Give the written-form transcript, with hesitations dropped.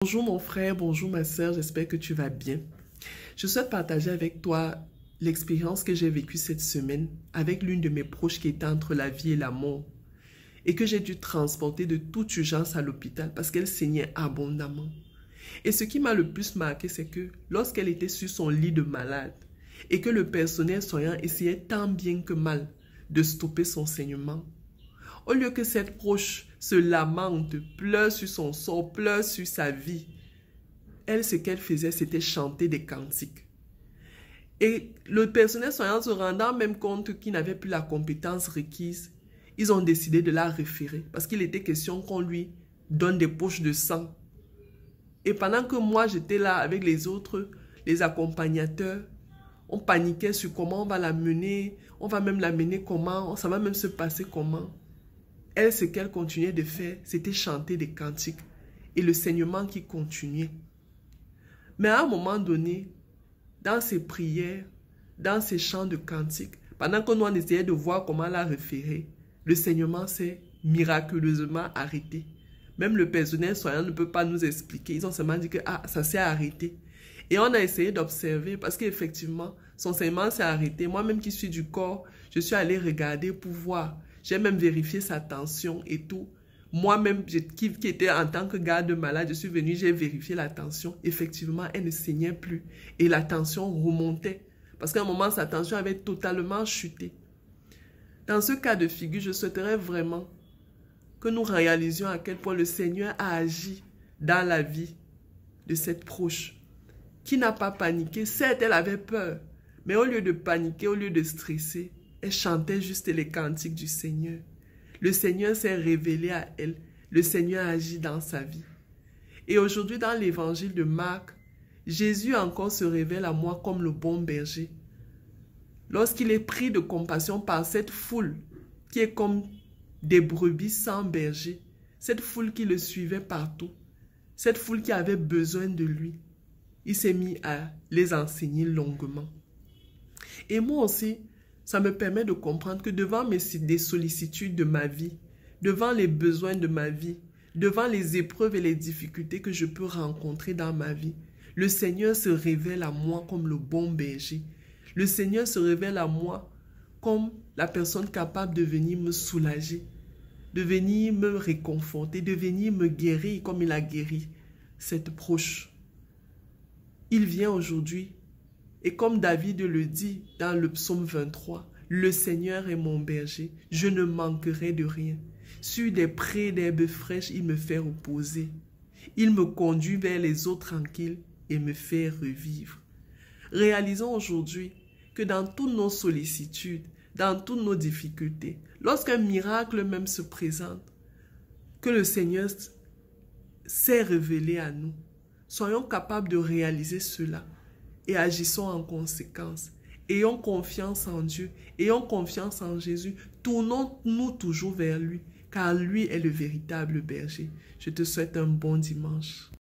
Bonjour mon frère, bonjour ma sœur, j'espère que tu vas bien. Je souhaite partager avec toi l'expérience que j'ai vécue cette semaine avec l'une de mes proches qui était entre la vie et la mort et que j'ai dû transporter de toute urgence à l'hôpital parce qu'elle saignait abondamment. Et ce qui m'a le plus marqué, c'est que lorsqu'elle était sur son lit de malade et que le personnel soignant essayait tant bien que mal de stopper son saignement, au lieu que cette proche se lamente, pleure sur son sort, pleure sur sa vie, elle, ce qu'elle faisait, c'était chanter des cantiques. Et le personnel soignant se rendant même compte qu'il n'avait plus la compétence requise, ils ont décidé de la référer parce qu'il était question qu'on lui donne des poches de sang. Et pendant que moi, j'étais là avec les autres, les accompagnateurs, on paniquait sur comment on va la mener, on va même la mener comment, ça va même se passer comment. Elle, ce qu'elle continuait de faire, c'était chanter des cantiques et le saignement qui continuait. Mais à un moment donné, dans ses prières, dans ses chants de cantiques, pendant que nous on essayait de voir comment la référer, le saignement s'est miraculeusement arrêté. Même le personnel soignant ne peut pas nous expliquer. Ils ont seulement dit que ça s'est arrêté. Et on a essayé d'observer parce qu'effectivement, son saignement s'est arrêté. Moi-même qui suis du corps, je suis allée regarder pour voir. J'ai même vérifié sa tension et tout. Moi-même, qui était en tant que garde malade, je suis venue, j'ai vérifié la tension. Effectivement, elle ne saignait plus. Et la tension remontait. Parce qu'à un moment, sa tension avait totalement chuté. Dans ce cas de figure, je souhaiterais vraiment que nous réalisions à quel point le Seigneur a agi dans la vie de cette proche qui n'a pas paniqué. Certes, elle avait peur, mais au lieu de paniquer, au lieu de stresser, elle chantait juste les cantiques du Seigneur. Le Seigneur s'est révélé à elle. Le Seigneur a agi dans sa vie. Et aujourd'hui, dans l'évangile de Marc, Jésus encore se révèle à moi comme le bon berger. Lorsqu'il est pris de compassion par cette foule qui est comme des brebis sans berger, cette foule qui le suivait partout, cette foule qui avait besoin de lui, il s'est mis à les enseigner longuement. Et moi aussi, ça me permet de comprendre que devant des sollicitudes de ma vie, devant les besoins de ma vie, devant les épreuves et les difficultés que je peux rencontrer dans ma vie, le Seigneur se révèle à moi comme le bon berger. Le Seigneur se révèle à moi comme la personne capable de venir me soulager, de venir me réconforter, de venir me guérir comme il a guéri cette proche. Il vient aujourd'hui. Et comme David le dit dans le psaume 23, « Le Seigneur est mon berger, je ne manquerai de rien. Sur des prés d'herbes fraîches, il me fait reposer. Il me conduit vers les eaux tranquilles et me fait revivre. » Réalisons aujourd'hui que dans toutes nos sollicitudes, dans toutes nos difficultés, lorsqu'un miracle même se présente, que le Seigneur s'est révélé à nous, soyons capables de réaliser cela. Et agissons en conséquence. Ayons confiance en Dieu. Ayons confiance en Jésus. Tournons-nous toujours vers lui, car lui est le véritable berger. Je te souhaite un bon dimanche.